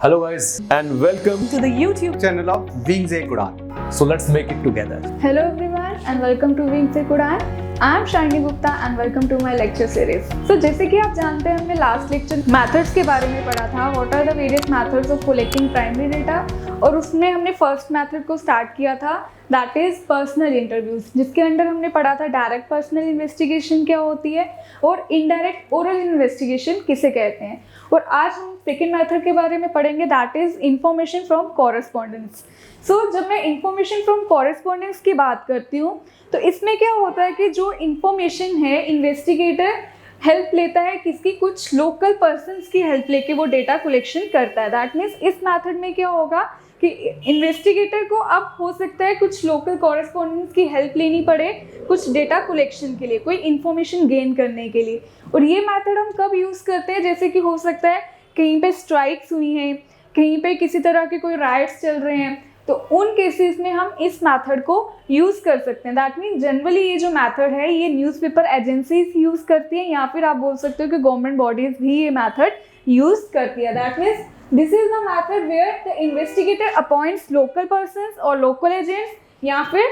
Hello guys and welcome to the YouTube channel of Wings Ek Udan. So let's make it together. Hello everyone and welcome to Wings Ek Udan. I am Shalini Gupta and welcome to my lecture series. So जैसे कि आप जानते हैं हमने last lecture methods के बारे में पढ़ा था, what are the various methods of collecting primary data, और उसमें हमने फर्स्ट मेथड को स्टार्ट किया था दैट इज़ पर्सनल इंटरव्यूज़, जिसके अंडर हमने पढ़ा था डायरेक्ट पर्सनल इन्वेस्टिगेशन क्या होती है और इनडायरेक्ट ओरल इन्वेस्टिगेशन किसे कहते हैं। और आज हम सेकेंड मेथड के बारे में पढ़ेंगे that is information from correspondence. So जब मैं इंफॉर्मेशन फ्रॉम कॉरेस्पॉन्डेंस की बात करती हूँ तो इसमें क्या होता है कि जो इंफॉर्मेशन है इन्वेस्टिगेटर हेल्प लेता है किसकी, कुछ लोकल पर्सन्स की हेल्प लेके वो डेटा कलेक्शन करता है। दैट मीन्स इस मेथड में क्या होगा कि इन्वेस्टिगेटर को अब हो सकता है कुछ लोकल कॉरेस्पॉन्डेंट्स की हेल्प लेनी पड़े कुछ डेटा कलेक्शन के लिए, कोई इन्फॉर्मेशन गेन करने के लिए। और ये मेथड हम कब यूज़ करते हैं, जैसे कि हो सकता है कहीं पे स्ट्राइक्स हुई हैं, कहीं पे किसी तरह के कोई राइट्स चल रहे हैं, तो उन केसेस में हम इस मेथड को यूज़ कर सकते हैं। दैट मीन्स जनरली ये जो मेथड है ये न्यूज़पेपर एजेंसीज यूज़ करती हैं, या फिर आप बोल सकते हो कि गवर्नमेंट बॉडीज़ भी ये मेथड यूज़ करती है। That means this is the method where the investigator appoints local persons और लोकल एजेंट्स, या फिर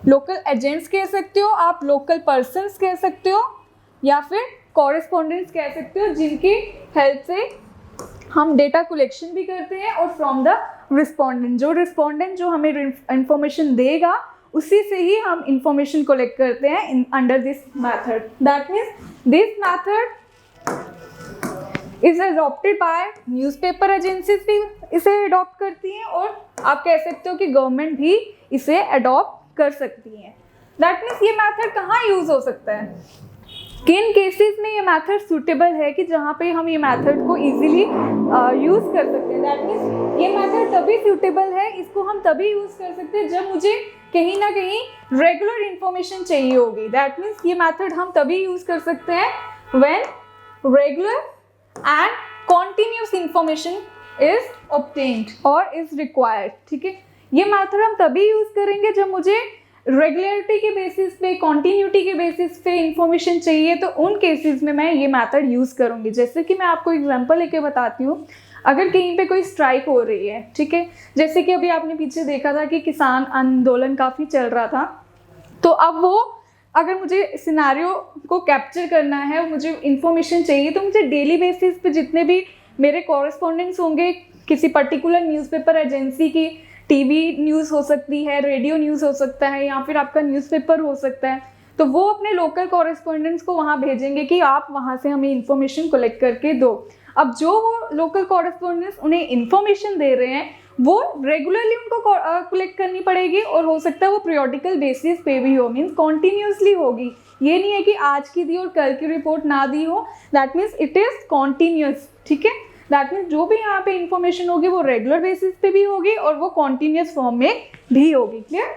लोकल एजेंट्स कह सकते हो आप, लोकल पर्सन्स कह सकते हो, या फिर कॉरेस्पॉन्डेंट्स कह सकते हो, जिनकी हेल्प से हम डेटा कलेक्शन भी करते हैं और फ्रॉम द रिस्पोंडेंट जो हमें इंफॉर्मेशन देगा उसी से ही हम इंफॉर्मेशन कलेक्ट करते हैं under this method. That means this method is adopted by newspaper agencies भी इसे अडॉप्ट करती हैं और आप कह सकते हो कि गवर्नमेंट भी इसे अडॉप्ट कर सकती हैं। दैट मीन्स ये मेथड कहाँ यूज़ हो सकता है, किन केसेस में ये मेथड सूटेबल है कि जहाँ पे हम ये मेथड को इजीली यूज़ कर सकते हैं। दैट मीन्स ये मेथड तभी सूटेबल है, इसको हम तभी यूज़ कर सकते हैं जब मुझे कहीं ना कहीं रेगुलर इन्फॉर्मेशन चाहिए होगी। दैट मीन्स ये मेथड हम तभी यूज़ कर सकते हैं when regular and continuous information is obtained और इज रिक्वायर्ड। ठीक है, ये मेथड हम तभी यूज़ करेंगे जब मुझे रेगुलरिटी के बेसिस पे, कॉन्टीन्यूटी के बेसिस पे इंफॉर्मेशन चाहिए, तो उन केसेस में मैं ये मेथड यूज़ करूँगी। जैसे कि मैं आपको एग्जांपल लेके बताती हूँ, अगर कहीं पे कोई स्ट्राइक हो रही है, ठीक है, जैसे कि अभी आपने पीछे देखा था कि किसान आंदोलन काफ़ी चल रहा था, तो अब वो अगर मुझे सिनारियो को कैप्चर करना है, मुझे इंफॉर्मेशन चाहिए, तो मुझे डेली बेसिस पे जितने भी मेरे कॉरेस्पॉन्डेंट्स होंगे किसी पर्टिकुलर न्यूज़पेपर एजेंसी की, टीवी न्यूज़ हो सकती है, रेडियो न्यूज़ हो सकता है, या फिर आपका न्यूज़पेपर हो सकता है, तो वो अपने लोकल कॉरेस्पॉन्डेंट्स को वहाँ भेजेंगे कि आप वहाँ से हमें इन्फॉर्मेशन कलेक्ट करके दो। अब जो वो लोकल कॉरेस्पॉन्डेंट्स उन्हें इन्फॉर्मेशन दे रहे हैं वो रेगुलरली उनको कलेक्ट करनी पड़ेगी, और हो सकता है वो पीरियोडिकल बेसिस पे भी हो, मीन्स कॉन्टीन्यूसली होगी। ये नहीं है कि आज की दी और कल की रिपोर्ट ना दी हो, that means it is continuous. ठीक है, दैट मीन्स जो भी यहाँ पे इंफॉर्मेशन होगी वो रेगुलर बेसिस पे भी होगी और वो कॉन्टीन्यूस फॉर्म में भी होगी। क्लियर?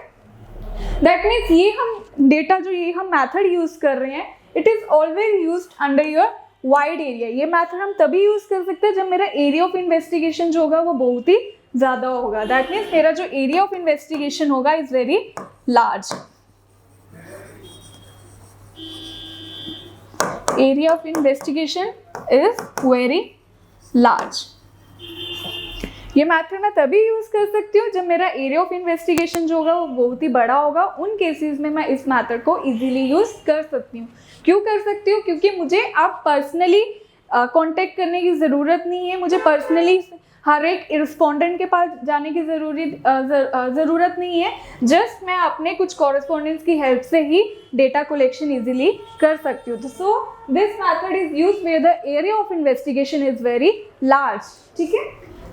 दैट मीन्स ये हम डेटा जो ये हम मेथड यूज़ कर रहे हैं it is always used under your wide area. ये मेथड हम तभी यूज़ कर सकते हैं जब मेरा एरिया ऑफ इन्वेस्टिगेशन जो होगा वो बहुत ही ज़्यादा होगा। दैट मीन्स मेरा जो एरिया ऑफ इन्वेस्टिगेशन होगा is very large. Area of investigation is very large. ये मेथड मैं तभी यूज़ कर सकती हूँ जब मेरा एरिया ऑफ इन्वेस्टिगेशन जो होगा वो बहुत ही बड़ा होगा। उन केसेस में मैं इस मेथड को इजीली यूज़ कर सकती हूँ। क्यों कर सकती हूँ? क्योंकि मुझे अब पर्सनली कांटेक्ट करने की ज़रूरत नहीं है, मुझे पर्सनली हर एक रिस्पोंडेंट के पास जाने की ज़रूरत नहीं है। जस्ट मैं अपने कुछ कॉरेस्पॉन्डेंट्स की हेल्प से ही डेटा कलेक्शन इजीली कर सकती हूँ। So this method is used where the area of investigation is very large. ठीक है,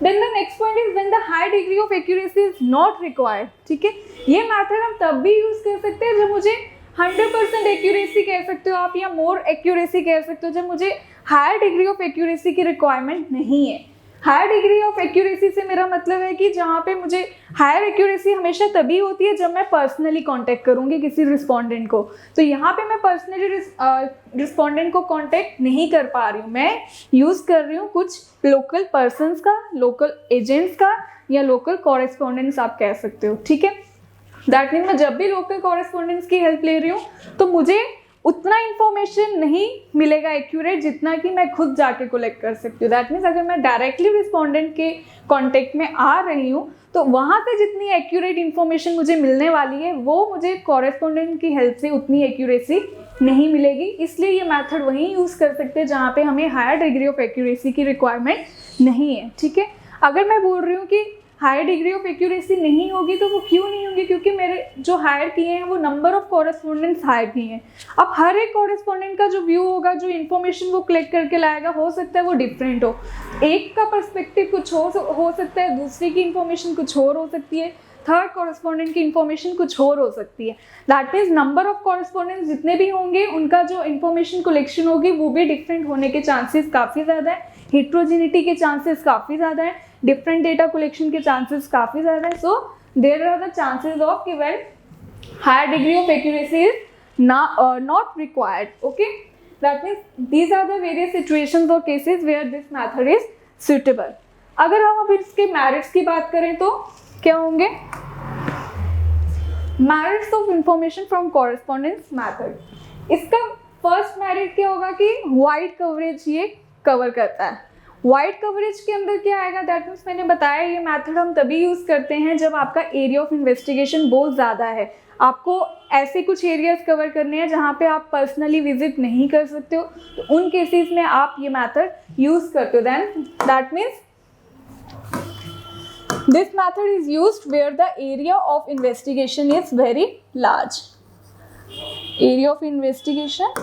then the next point is when the high degree of accuracy is not required. ठीक है, ये method हम तब भी यूज़ कर सकते हैं जब मुझे 100% एक्यूरेसी कह सकते हो आप, या मोर एक्यूरेसी कह सकते हो, जब मुझे हायर डिग्री ऑफ एक्यूरेसी की रिक्वायरमेंट नहीं है। हायर डिग्री ऑफ एक्यूरेसी से मेरा मतलब है कि जहाँ पे मुझे हायर एक्यूरेसी हमेशा तभी होती है जब मैं पर्सनली कांटेक्ट करूँगी किसी रिस्पोंडेंट को। तो यहाँ पे मैं पर्सनली रिस्पोंडेंट को कांटेक्ट नहीं कर पा रही हूँ, मैं यूज़ कर रही हूँ कुछ लोकल पर्सन्स का, लोकल एजेंट्स का, या लोकल कॉरेस्पॉन्डेंट्स आप कह सकते हो। ठीक है, दैट मीन मैं जब भी लोकल कॉरेस्पॉन्डेंट्स की हेल्प ले रही हूँ तो मुझे उतना इंफॉर्मेशन नहीं मिलेगा एक्यूरेट जितना कि मैं खुद जाके कलेक्ट कर सकती हूँ। दैट मीन्स अगर मैं डायरेक्टली रिस्पोंडेंट के कांटेक्ट में आ रही हूँ तो वहाँ से जितनी एक्यूरेट इन्फॉर्मेशन मुझे मिलने वाली है वो मुझे कॉरेस्पोंडेंट की हेल्प से उतनी एक्यूरेसी नहीं मिलेगी। इसलिए ये मेथड वहीं यूज़ कर सकते हैं जहाँ पे हमें हायर डिग्री ऑफ एक्यूरेसी की रिक्वायरमेंट नहीं है। ठीक है, अगर मैं बोल रही हूँ कि हायर डिग्री ऑफ एक्यूरेसी नहीं होगी तो वो क्यों नहीं होगी, क्योंकि मेरे जो हायर किए हैं वो नंबर ऑफ कॉरेस्पोंडेंट्स हायर किए हैं। अब हर एक कॉरेस्पोंडेंट का जो व्यू होगा, जो इन्फॉर्मेशन वो कलेक्ट करके लाएगा, हो सकता है वो डिफरेंट हो। एक का पर्सपेक्टिव कुछ हो सकता है, दूसरे की इन्फॉर्मेशन कुछ और हो सकती है, थर्ड कॉरेस्पोंडेंट की इन्फॉर्मेशन कुछ और हो सकती है। That means number of correspondents जितने भी होंगे उनका जो इन्फॉर्मेशन कलेक्शन होगी वो भी डिफरेंट होने के चांसेस काफ़ी ज़्यादा है, हिट्रोजिनिटी के चांसेस काफ़ी ज़्यादा है, डिफरेंट डेटा कलेक्शन के चांसेस काफ़ी ज़्यादा है। So there are the chances of कि when higher degree of accuracy is not required. Okay, that means these are the various situations और cases where this method is suitable. अगर हम अब इसके मेरिट्स की बात करें तो क्या होंगे? Merits of information from correspondence method. इसका फर्स्ट मेरिट क्या होगा कि वाइड कवरेज ये कवर करता है। वाइड कवरेज के अंदर क्या आएगा? दैट मीन्स मैंने बताया ये मेथड हम तभी यूज़ करते हैं जब आपका एरिया ऑफ इन्वेस्टिगेशन बहुत ज़्यादा है, आपको ऐसे कुछ एरियाज कवर करने हैं जहाँ पे आप पर्सनली विजिट नहीं कर सकते हो, तो उन केसेस में आप ये मेथड यूज़ करते हो। Then that means this method is used where the area of investigation is very large. Area of investigation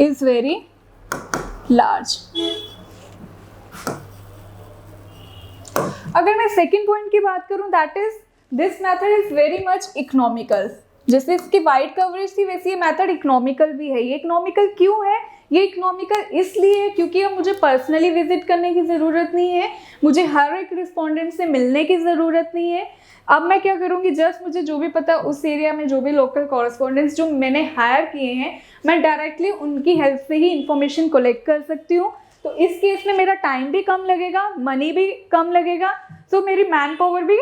is very large. अगर मैं सेकेंड पॉइंट की बात करूं, that is this method is very much economical. जैसे इसकी wide coverage थी वैसे ये मेथड इकोनॉमिकल भी है। ये इकोनॉमिकल क्यों है? ये इकोनॉमिकल इसलिए है क्योंकि अब मुझे पर्सनली विजिट करने की ज़रूरत नहीं है, मुझे हर एक रिस्पोंडेंट से मिलने की ज़रूरत नहीं है। अब मैं क्या करूँगी, जस्ट मुझे जो भी पता उस एरिया में जो भी लोकल कॉरेस्पोंडेंट्स जो मैंने हायर किए हैं, मैं डायरेक्टली उनकी हेल्प से ही इंफॉर्मेशन कलेक्ट कर सकती हूँ। तो इस केस में मेरा टाइम भी कम लगेगा, मनी भी कम लगेगा, तो मेरी मैन पावर भी,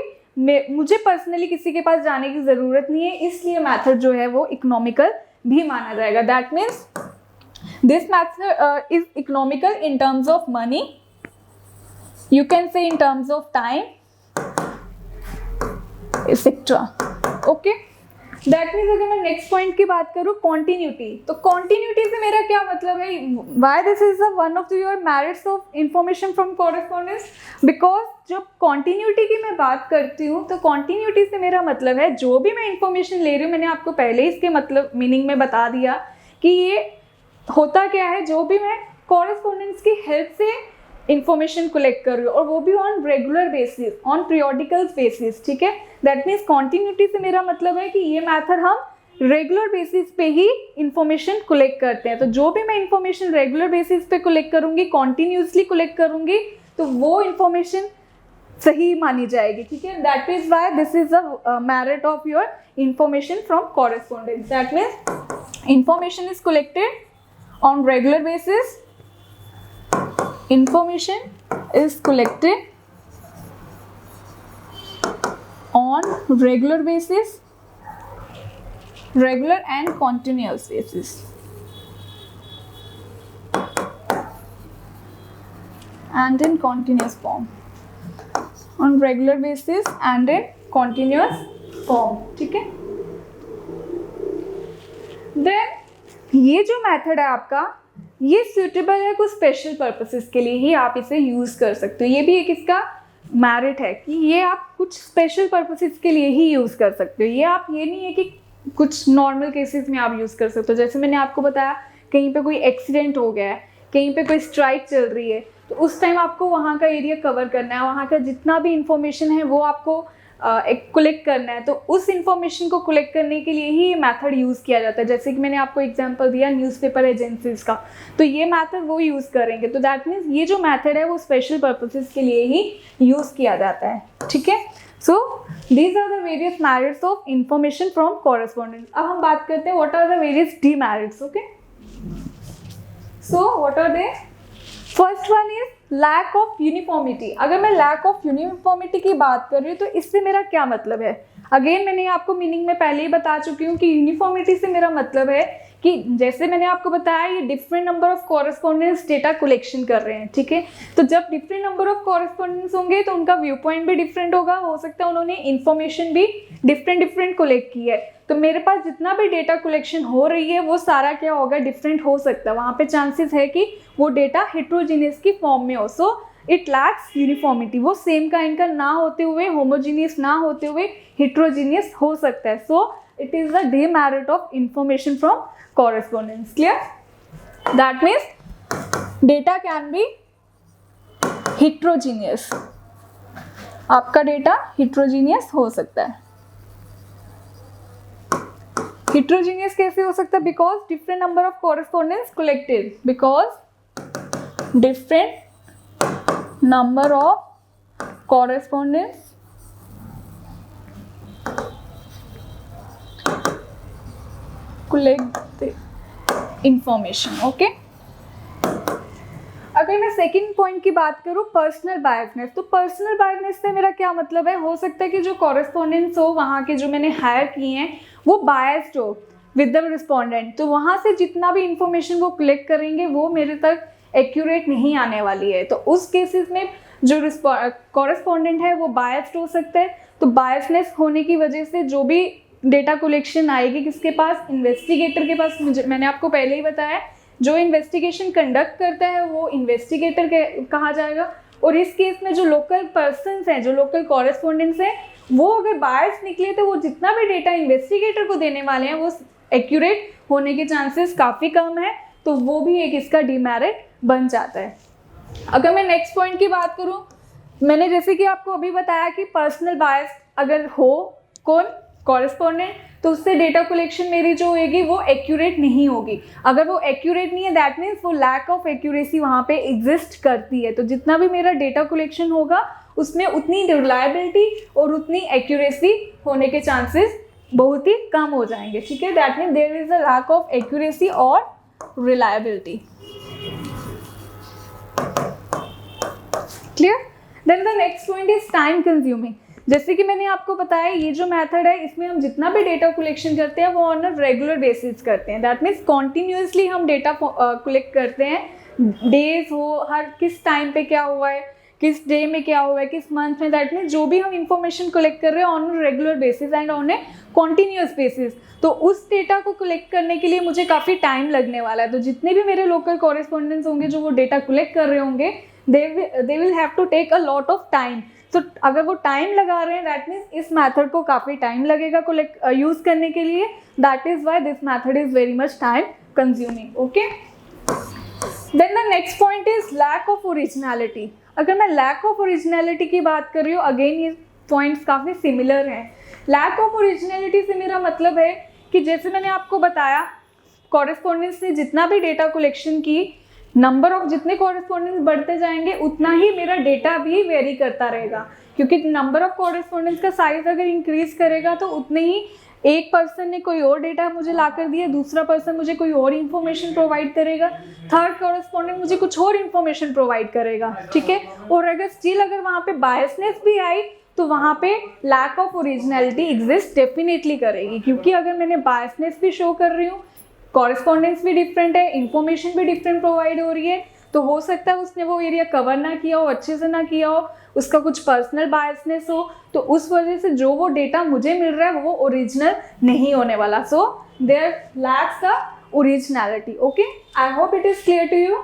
मुझे पर्सनली किसी के पास जाने की ज़रूरत नहीं है, इसलिए मेथड जो है वो इकोनॉमिकल भी माना जाएगा। That means this method is economical in terms of money, you can say in terms of time, etc. Okay, that means अगर मैं नेक्स्ट पॉइंट की बात करूँ कॉन्टिन्यूटी, तो कॉन्टिन्यूटी से मेरा क्या मतलब है? Why this is one of your merits of information from correspondence, because जब कॉन्टिन्यूटी की मैं बात करती हूँ तो कॉन्टिन्यूटी से मेरा मतलब है जो भी मैं इंफॉर्मेशन ले रही हूँ, मैंने आपको पहले ही इसके मतलब मीनिंग में बता दिया कि ये होता क्या है, जो भी मैं कॉरेस्पोंडेंस की हेल्प से इंफॉर्मेशन कलेक्ट कर रही हूँ और वो भी on regular basis, on periodical basis. ठीक है, दैट मीन्स कॉन्टिन्यूटी से मेरा मतलब है कि ये मेथड हम रेगुलर बेसिस पे ही इंफॉर्मेशन कलेक्ट करते हैं। तो जो भी मैं इंफॉर्मेशन रेगुलर बेसिस पे कलेक्ट करूँगी, कॉन्टिन्यूसली कलेक्ट करूँगी, तो वो इंफॉर्मेशन सही मानी जाएगी। ठीक है, that is why this is a merit of your information from correspondence. That means information is collected on regular basis, information is collected on regular basis, regular and continuous basis, and in continuous form, on regular basis and in continuous form. ठीक है, then ये जो method है आपका, ये suitable है कुछ special purposes के लिए ही आप इसे यूज़ कर सकते हो। ये भी एक इसका मेरिट है कि ये आप कुछ स्पेशल पर्पसेस के लिए ही यूज़ कर सकते हो। ये आप, ये नहीं है कि कुछ नॉर्मल केसेस में आप यूज़ कर सकते हो। जैसे मैंने आपको बताया कहीं पे कोई एक्सीडेंट हो गया है, कहीं पे कोई स्ट्राइक चल रही है, तो उस टाइम आपको वहाँ का एरिया कवर करना है, वहाँ का जितना भी इंफॉर्मेशन है वो आपको कलेक्ट करना है। तो उस इंफॉर्मेशन को कलेक्ट करने के लिए ही ये मेथड यूज़ किया जाता है। जैसे कि मैंने आपको एग्जांपल दिया न्यूज़पेपर एजेंसीज का, तो ये मेथड वो यूज़ करेंगे। तो दैट मीन्स ये जो मेथड है वो स्पेशल पर्पसेस के लिए ही यूज़ किया जाता है। ठीक है, so these are the various merits of information from correspondence. अब हम बात करते हैं what are the various demerits. Okay, so what are they? First one is lack of uniformity. अगर मैं लैक ऑफ यूनिफॉर्मिटी की बात कर रही हूँ तो इससे मेरा क्या मतलब है? अगेन मैंने आपको मीनिंग में पहले ही बता चुकी हूँ कि यूनिफॉर्मिटी से मेरा मतलब है कि जैसे मैंने आपको बताया ये different number of correspondence data collection कर रहे हैं, ठीक है। तो जब डिफरेंट नंबर ऑफ कॉरेस्पॉन्डेंस होंगे तो उनका व्यू पॉइंट भी डिफरेंट होगा, हो सकता है उन्होंने इन्फॉर्मेशन भी डिफरेंट कलेक्ट की है। तो मेरे पास जितना भी डेटा कलेक्शन हो रही है वो सारा क्या होगा, डिफरेंट हो सकता है। वहाँ पे चांसेस है कि वो डेटा हेट्रोजीनियस की फॉर्म में हो। सो इट लैक्स यूनिफॉर्मिटी, वो सेम काइंड का ना होते हुए, होमोजीनियस ना होते हुए हेट्रोजीनियस हो सकता है। सो it is the demerit of information from correspondence. Clear? That means data can be heterogeneous. आपका डेटा heterogeneous हो सकता है। heterogeneous कैसे हो सकता है? Because different number of correspondence collected. Because different number of correspondence collect the information. Okay. अगर मैं सेकंड पॉइंट की बात करूँ, पर्सनल बायसनेस, तो पर्सनल बायसनेस से मेरा क्या मतलब है? हो सकता है कि जो कॉरेस्पॉन्डेंट्स हो वहाँ के जो मैंने हायर किए हैं वो बायस्ड हो विद द रिस्पोंडेंट, तो वहाँ से जितना भी इंफॉर्मेशन वो कलेक्ट करेंगे वो मेरे तक एक्यूरेट नहीं आने वाली है। तो उस केसेस में जो कॉरेस्पॉन्डेंट है वो बायस्ड हो सकता है। तो बायसनेस होने की वजह से जो भी डेटा कलेक्शन आएगी किसके पास? इन्वेस्टिगेटर के पास। मैंने आपको पहले ही बताया जो इन्वेस्टिगेशन कंडक्ट करता है वो इन्वेस्टिगेटर कहा जाएगा। और इस केस में जो लोकल पर्सन्स हैं, जो लोकल कॉरेस्पॉन्डेंट्स हैं, वो अगर बायस निकले तो वो जितना भी डेटा इन्वेस्टिगेटर को देने वाले हैं वो एक्यूरेट होने के चांसेस काफ़ी कम है। तो वो भी एक इसका डिमेरिट बन जाता है। अगर मैं नेक्स्ट पॉइंट की बात करूँ, मैंने जैसे कि आपको अभी बताया कि पर्सनल बायस अगर हो कौन, कॉरेस्पॉन्डेंट, तो उससे डेटा कलेक्शन मेरी जो होगी वो एक्यूरेट नहीं होगी। अगर वो एक्यूरेट नहीं है दैट मीन्स वो लैक ऑफ एक्यूरेसी वहाँ पे एग्जिस्ट करती है। तो जितना भी मेरा डेटा कलेक्शन होगा उसमें उतनी रिलायबिलिटी और उतनी एक्यूरेसी होने के चांसेस बहुत ही कम हो जाएंगे, ठीक है। That means there is a lack of accuracy और reliability. Clear? Then the next point is time consuming. जैसे कि मैंने आपको बताया ये जो मेथड है इसमें हम जितना भी डेटा कलेक्शन करते हैं वो ऑन अ रेगुलर बेसिस करते हैं। दैट मीन्स कॉन्टिन्यूसली हम डेटा कलेक्ट करते हैं, डेज हो, हर किस टाइम पे क्या हुआ है, किस डे में क्या हुआ है, किस मंथ में। दैट मीन्स जो भी हम इंफॉर्मेशन कलेक्ट कर रहे हैं on a regular basis and on a continuous basis. तो उस डेटा को कलेक्ट करने के लिए मुझे काफ़ी टाइम लगने वाला है। तो जितने भी मेरे लोकल कॉरेस्पॉन्डेंट्स होंगे जो वो डेटा कलेक्ट कर रहे होंगे they will have to take a lot of time. तो अगर वो टाइम लगा रहे हैं दैट मीन्स इस मैथड को काफ़ी टाइम लगेगा यूज़ करने के लिए। That is why this method is very much time consuming. Okay. Then the next point is lack of originality. अगर मैं लैक ऑफ ओरिजिनलिटी की बात कर रही हूँ, अगेन ये पॉइंट्स काफ़ी सिमिलर हैं। लैक ऑफ ओरिजिनलिटी से मेरा मतलब है कि जैसे मैंने आपको बताया कॉरेस्पॉन्डेंस से जितना भी डेटा कलेक्शन की नंबर ऑफ जितने कॉरेस्पॉन्डेंस बढ़ते जाएंगे उतना ही मेरा डेटा भी वेरी करता रहेगा, क्योंकि नंबर ऑफ कॉरेस्पॉन्डेंस का साइज अगर इंक्रीज करेगा तो उतने ही एक पर्सन ने कोई और डेटा मुझे ला कर दिया, दूसरा पर्सन मुझे कोई और इन्फॉर्मेशन प्रोवाइड करेगा, थर्ड कॉरेस्पॉन्डेंट मुझे कुछ और इन्फॉर्मेशन प्रोवाइड करेगा, ठीक है। और अगर वहाँ पे बायसनेस भी आई तो वहाँ पे lack of originality exist definitely करेगी, क्योंकि अगर मैंने बायसनेस भी शो कर रही हूँ, कॉरेस्पॉन्डेंस भी डिफरेंट है, इन्फॉर्मेशन भी डिफरेंट प्रोवाइड हो रही है, तो हो सकता है उसने वो एरिया कवर ना किया हो, अच्छे से ना किया हो, उसका कुछ पर्सनल बायसनेस हो, तो उस वजह से जो वो डेटा मुझे मिल रहा है वो ओरिजिनल नहीं होने वाला। So there lacks the originality. Okay, I hope it is clear to you.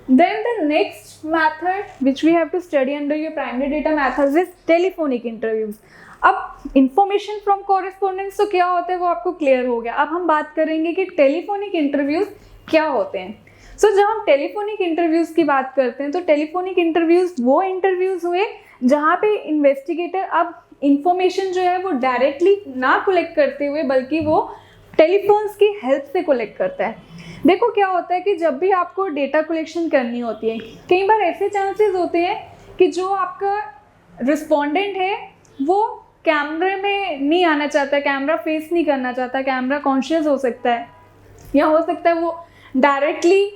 Then the next method which we have to study under your primary data methods is telephonic interviews. अब information from correspondence तो क्या होता है वो आपको clear हो गया। अब हम बात करेंगे कि टेलीफोनिक इंटरव्यूज़ क्या होते हैं। जब हम टेलीफोनिक इंटरव्यूज़ की बात करते हैं तो टेलीफोनिक इंटरव्यूज़ वो इंटरव्यूज़ हुए जहाँ पे इन्वेस्टिगेटर अब इंफॉर्मेशन जो है वो डायरेक्टली ना कलेक्ट करते हुए बल्कि वो टेलीफोन्स की हेल्प से कलेक्ट करता है। देखो क्या होता है कि जब भी आपको डेटा कलेक्शन करनी होती है, कई बार ऐसे चांसेस होते हैं कि जो आपका रिस्पोंडेंट है वो कैमरे में नहीं आना चाहता, कैमरा फेस नहीं करना चाहता, कैमरा कॉन्शियस हो सकता है, या हो सकता है वो डायरेक्टली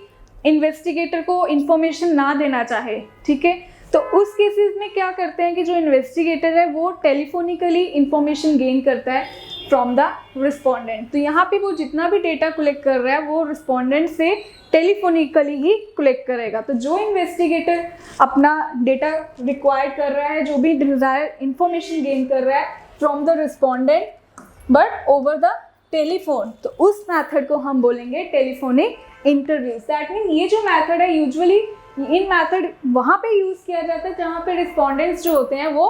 इन्वेस्टिगेटर को इंफॉर्मेशन ना देना चाहे, ठीक है, तो उस केसेस में क्या करते हैं कि जो इन्वेस्टिगेटर है वो टेलीफोनिकली इंफॉर्मेशन गेन करता है फ्रॉम द रिस्पोंडेंट। तो यहाँ पे वो जितना भी डेटा कलेक्ट कर रहा है वो रिस्पोंडेंट से टेलीफोनिकली ही कलेक्ट करेगा। तो जो इन्वेस्टिगेटर अपना डेटा रिक्वायर कर रहा है, जो भी डिजायर इंफॉर्मेशन गेन कर रहा है from the respondent but over the telephone, तो उस मेथड को हम बोलेंगे टेलीफोनिक इंटरव्यूज। दैट मीन ये जो मेथड है यूजुअली इन मेथड वहाँ पे यूज़ किया जाता है जहाँ पे रिस्पोंडेंट्स जो होते हैं वो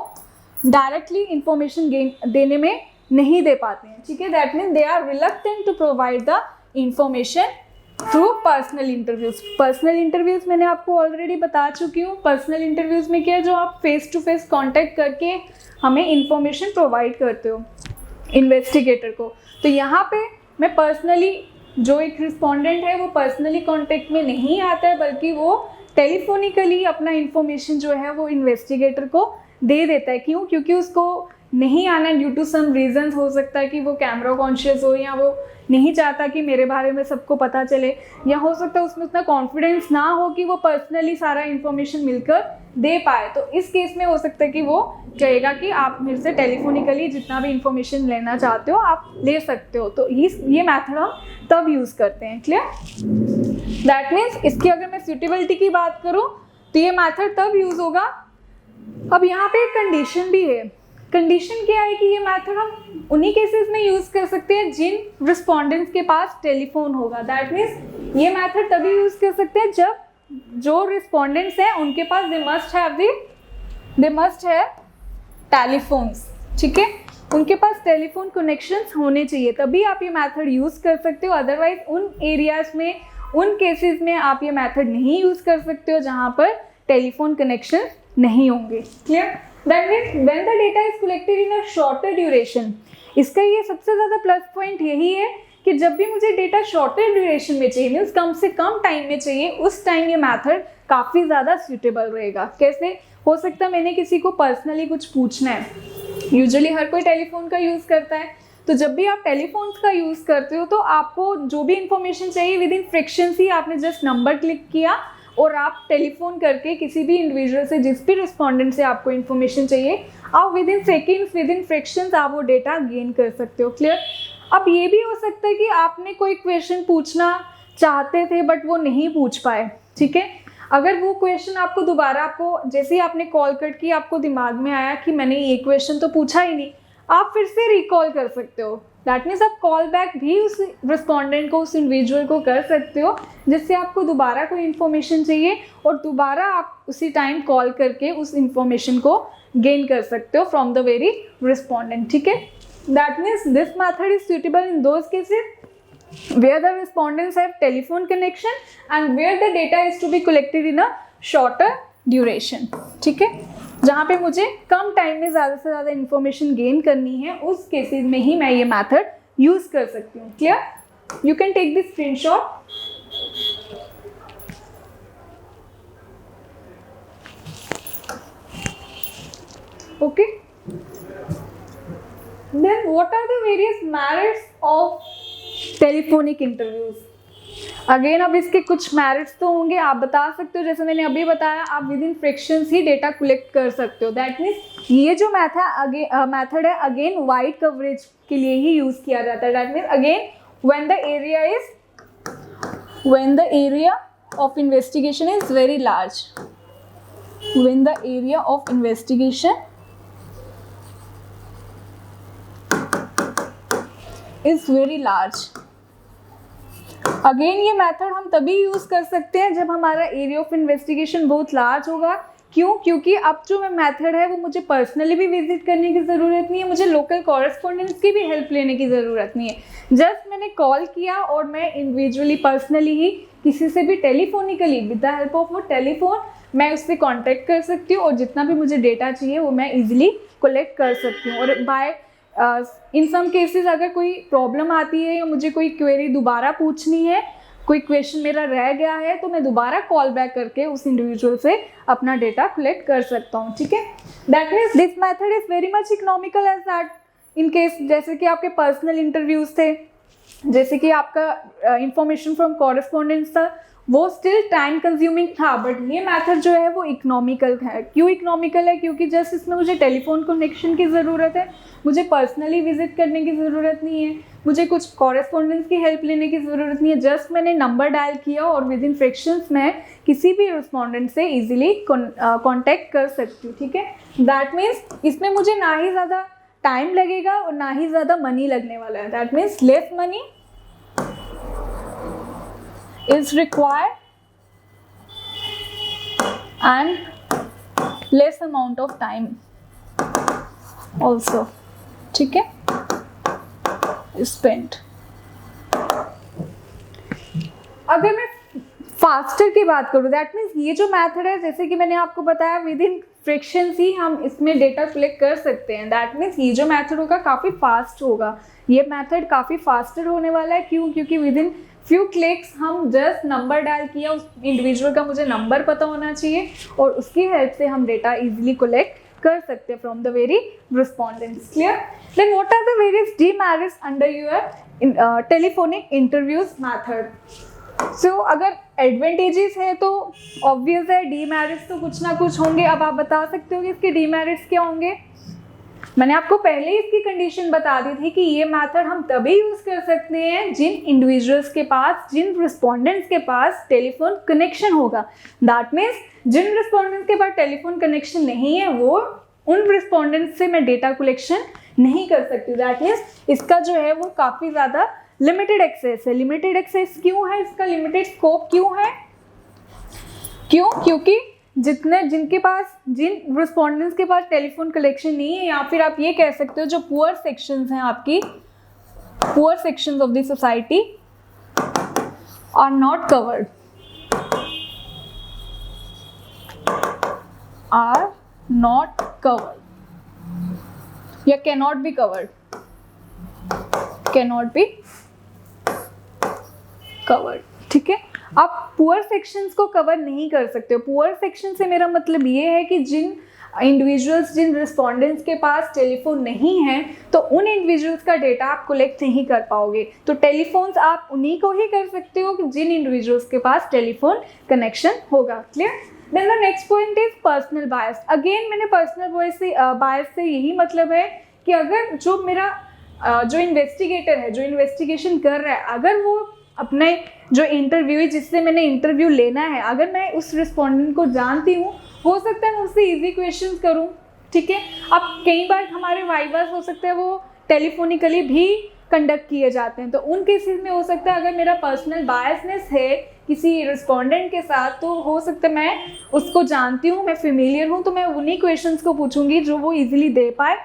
डायरेक्टली इंफॉर्मेशन गेन देने में नहीं दे पाते हैं, ठीक है। That mean they are reluctant to provide the information through personal interviews. Personal interviews मैंने आपको ऑलरेडी बता चुकी हूँ। पर्सनल इंटरव्यूज में क्या है, जो आप फेस टू फेस कॉन्टैक्ट करके हमें इंफॉर्मेशन प्रोवाइड करते हो इन्वेस्टिगेटर को। तो यहाँ पे मैं पर्सनली, जो एक रिस्पोंडेंट है वो पर्सनली कॉन्टैक्ट में नहीं आता है बल्कि वो टेलीफोनिकली अपना इंफॉर्मेशन जो है वो इन्वेस्टिगेटर को दे देता है। क्यों? क्योंकि उसको नहीं आना ड्यू टू सम रीजन, हो सकता है कि वो कैमरा कॉन्शियस हो या वो नहीं चाहता कि मेरे बारे में सबको पता चले, या हो सकता है उसमें उतना कॉन्फिडेंस ना हो कि वो पर्सनली सारा इंफॉर्मेशन मिलकर दे पाए। तो इस केस में हो सकता है कि वो कहेगा कि आप मेरे से टेलीफोनिकली जितना भी इंफॉर्मेशन लेना चाहते हो आप ले सकते हो। तो ये मेथड हम तब यूज़ करते हैं। क्लियर? दैट मीन्स इसकी अगर मैं सूटेबिलिटी की बात करूँ तो ये मेथड तब यूज़ होगा। अब यहाँ पे एक कंडीशन भी है। कंडीशन क्या है कि ये मेथड हम उन्हीं केसेस में यूज़ कर सकते हैं जिन रिस्पोंडेंट्स के पास टेलीफोन होगा। दैट मीन्स ये मेथड तभी यूज़ कर सकते हैं जब जो रिस्पोंडेंट्स हैं उनके पास दे मस्ट हैव टेलीफोन्स, ठीक है, उनके पास टेलीफोन कनेक्शंस होने चाहिए, तभी आप ये मेथड यूज़ कर सकते हो। अदरवाइज उन एरियाज़ में, उन केसेस में आप ये मेथड नहीं यूज़ कर सकते हो जहाँ पर टेलीफोन कनेक्शन नहीं होंगे। Clear? That means when the data is collected in a shorter duration, इसका ये सबसे ज़्यादा प्लस पॉइंट यही है कि जब भी मुझे डेटा शॉर्टर ड्यूरेशन में चाहिए, मीन्स कम से कम टाइम में चाहिए, उस टाइम ये मेथड काफ़ी ज़्यादा सूटेबल रहेगा। कैसे हो सकता है, मैंने किसी को पर्सनली कुछ पूछना है, यूजुअली हर कोई टेलीफोन का यूज़ करता है, तो जब भी आप टेलीफोन्स का यूज़ करते हो तो आपको जो भी इंफॉर्मेशन चाहिए विद इन फ्रिक्शंस ही आपने जस्ट नंबर क्लिक किया और आप टेलीफोन करके किसी भी इंडिविजुअल से, जिस भी रिस्पोंडेंट से आपको इन्फॉर्मेशन चाहिए, आप with in seconds, with in frictions आप वो डेटा गेन कर सकते हो। क्लियर? अब ये भी हो सकता है कि आपने कोई क्वेश्चन पूछना चाहते थे बट वो नहीं पूछ पाए, ठीक है। अगर वो क्वेश्चन आपको दोबारा, आपको जैसे ही आपने कॉल कट की आपको दिमाग में आया कि मैंने ये क्वेश्चन तो पूछा ही नहीं, आप फिर से रिकॉल कर सकते हो। दैट मीन्स आप कॉल बैक भी उस रिस्पोंडेंट को, उस इंडिविजुअल को कर सकते हो जिससे आपको दोबारा कोई इन्फॉर्मेशन चाहिए और दोबारा आप उसी टाइम कॉल करके उस इंफॉर्मेशन को गेन कर सकते हो फ्रॉम द वेरी रिस्पोंडेंट, ठीक है। That means this method is suitable in those cases where the respondents have telephone connection and where the data is to be collected in a shorter duration, ठीक है। जहाँ पे मुझे कम time में ज़्यादा से ज़्यादा इंफॉर्मेशन गेन करनी है, उस केसेस में ही मैं ये मेथड यूज़ कर सकती हूँ। Clear? You can take this screenshot. Okay, then what are the various merits of telephonic interviews? Again अब इसके कुछ मेरिट्स तो होंगे, आप बता सकते हो, जैसे मैंने अभी बताया, आप with in frictions he data collect कर सकते हो। दैट मीन्स ये जो मेथड है अगेन वाइड कवरेज के लिए ही यूज़ किया जाता है। That means again when the area of investigation is very large, when the area of investigation is very large. Again ये मेथड हम तभी यूज़ कर सकते हैं जब हमारा एरिया ऑफ इन्वेस्टिगेशन बहुत लार्ज होगा। क्यों? क्योंकि अब जो मेथड है वो मुझे पर्सनली भी विजिट करने की ज़रूरत नहीं है, मुझे लोकल कॉरेस्पॉन्डेंट्स की भी हेल्प लेने की ज़रूरत नहीं है। जस्ट मैंने कॉल किया और मैं इंडिविजुअली पर्सनली ही किसी से भी telephonically with the help of वो टेलीफोन मैं उससे कांटेक्ट कर सकती हूँ और जितना भी मुझे डेटा चाहिए वो मैं इजीली कलेक्ट कर सकती हूँ। और बाय इन सम केसेस अगर कोई प्रॉब्लम आती है या मुझे कोई क्वेरी दोबारा पूछनी है, कोई क्वेश्चन मेरा रह गया है, तो मैं दोबारा कॉल बैक करके उस इंडिविजुअल से अपना डेटा कलेक्ट कर सकता हूँ, ठीक है। That means this method is very much economical as that in case, जैसे कि आपके पर्सनल इंटरव्यूज़ थे, जैसे कि आपका इंफॉर्मेशन फ्रॉम कॉरेस्पॉन्डेंट्स था, वो स्टिल टाइम कंज्यूमिंग था, बट ये मेथड जो है वो इकोनॉमिकल है। क्यों इकोनॉमिकल है? क्योंकि जस्ट इसमें मुझे टेलीफोन कनेक्शन की ज़रूरत है, मुझे पर्सनली विजिट करने की ज़रूरत नहीं है, मुझे कुछ कॉरेस्पॉन्डेंस की हेल्प लेने की ज़रूरत नहीं है। जस्ट मैंने नंबर डायल किया और विद इन फ्रैक्शंस में किसी भी रिस्पॉन्डेंट से ईजिली कॉन्टैक्ट कर सकती हूँ। ठीक है, दैट मीन्स इसमें मुझे ना ही ज़्यादा टाइम लगेगा और ना ही ज़्यादा मनी लगने वाला है। That means less money is required and less amount of time also, ठीक है, spent। अगर मैं फास्टर की बात करूँ, दैट मीन्स ये जो मेथड है, जैसे कि मैंने आपको बताया, विद इन फ्रैक्शंस ही हम इसमें डेटा कलेक्ट कर सकते हैं। दैट मीन्स ये जो मेथड होगा काफ़ी फास्ट होगा, ये मेथड काफ़ी फास्टर होने वाला है। क्यों? क्योंकि विद इन फ्यू क्लिक्स हम जस्ट नंबर डायल किया, उस इंडिविजुअल का मुझे नंबर पता होना चाहिए और उसकी हेल्प से हम डेटा इजीली कलेक्ट कर सकते हैं from the very respondents. Clear? Then what are the various demerits under your telephonic interviews method? So अगर एडवांटेजेस है तो ऑब्वियस है, डीमेरिट्स तो कुछ ना कुछ होंगे। अब आप बता सकते हो कि इसके डीमेरिट्स क्या होंगे? मैंने आपको पहले ही इसकी कंडीशन बता दी थी कि ये मेथड हम तभी यूज़ कर सकते हैं जिन इंडिविजुअल्स के पास, जिन रिस्पॉन्डेंट्स के पास टेलीफोन कनेक्शन होगा। दैट मीन्स जिन रिस्पॉन्डेंट्स के पास टेलीफोन कनेक्शन नहीं है, वो उन रिस्पॉन्डेंट्स से मैं डेटा कलेक्शन नहीं कर सकती। दैट मीन्स इसका जो है वो काफ़ी ज़्यादा लिमिटेड एक्सेस है। लिमिटेड एक्सेस क्यों है? इसका लिमिटेड स्कोप क्यों है? क्यों? क्योंकि जिनके पास, जिन रिस्पॉन्डेंट्स के पास टेलीफोन कलेक्शन नहीं है, या फिर आप ये कह सकते हो जो पुअर सेक्शंस हैं, आपकी poor sections of the society are not covered, are not covered या cannot be covered, cannot be covered. ठीक है, आप पुअर सेक्शंस को कवर नहीं कर सकते हो। पुअर सेक्शन से मेरा मतलब ये है कि जिन इंडिविजुअल्स, जिन रिस्पॉन्डेंट्स के पास टेलीफोन नहीं है, तो उन इंडिविजुअल्स का डेटा आप कलेक्ट नहीं कर पाओगे। तो टेलीफोन्स आप उन्हीं को ही कर सकते हो कि जिन इंडिविजुअल्स के पास टेलीफोन कनेक्शन होगा। Clear? Then the next point is personal bias. Again मैंने पर्सनल बायस से यही मतलब है कि अगर जो मेरा जो इन्वेस्टिगेटर है, जो इन्वेस्टिगेशन कर रहा है, अगर वो अपने जो इंटरव्यू, जिससे मैंने इंटरव्यू लेना है, अगर मैं उस रिस्पॉन्डेंट को जानती हूँ, हो सकता है मैं उससे इजी क्वेश्चंस करूँ। ठीक है, अब कई बार हमारे वाइवास हो सकता है वो टेलीफोनिकली भी कंडक्ट किए जाते हैं, तो उन केसेस में हो सकता है अगर मेरा पर्सनल बायसनेस है किसी रिस्पॉन्डेंट के साथ, तो हो सकता है मैं उसको जानती हूँ, मैं फेमिलियर हूँ, तो मैं उन्हीं क्वेश्चंस को पूछूंगी जो वो ईजिली दे पाए,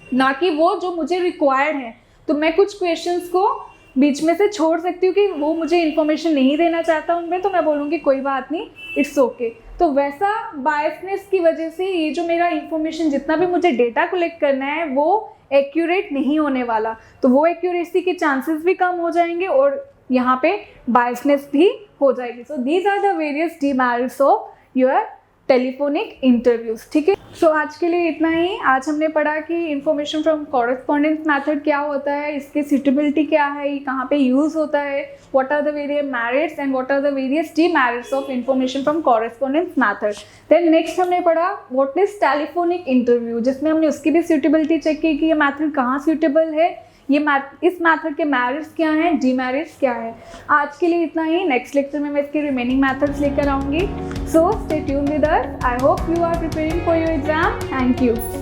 ना कि वो जो मुझे रिक्वायर्ड है। तो मैं कुछ क्वेश्चंस को बीच में से छोड़ सकती हूँ कि वो मुझे इन्फॉर्मेशन नहीं देना चाहता उनमें, तो मैं बोलूँगी कोई बात नहीं, इट्स ओके। तो वैसा बायसनेस की वजह से ये जो मेरा इन्फॉर्मेशन, जितना भी मुझे डेटा कलेक्ट करना है, वो एक्यूरेट नहीं होने वाला। तो वो एक्यूरेसी के चांसेस भी कम हो जाएंगे और यहाँ पे बायसनेस भी हो जाएगी। So these are the various demerits of your telephonic interviews. ठीक है, सो आज के लिए इतना ही। आज हमने पढ़ा कि इंफॉर्मेशन फ्रॉम कॉरेस्पॉन्डेंस मेथड क्या होता है, इसकी सूटेबिलिटी क्या है, ये कहाँ पे यूज़ होता है, what are the various merits and what are the various demerits of information from correspondence method. Then next हमने पढ़ा व्हाट इज टेलीफोनिक इंटरव्यू, जिसमें हमने उसकी भी सूटेबिलिटी चेक की कि ये मेथड कहाँ सूटेबल है, इस मेथड के मेरिट्स क्या हैं, डीमेरिट्स क्या है। आज के लिए इतना ही। नेक्स्ट लेक्चर में मैं इसके रिमेनिंग मेथड्स लेकर आऊँगी। So stay tune with us. I hope you are preparing for your exam. Thank you.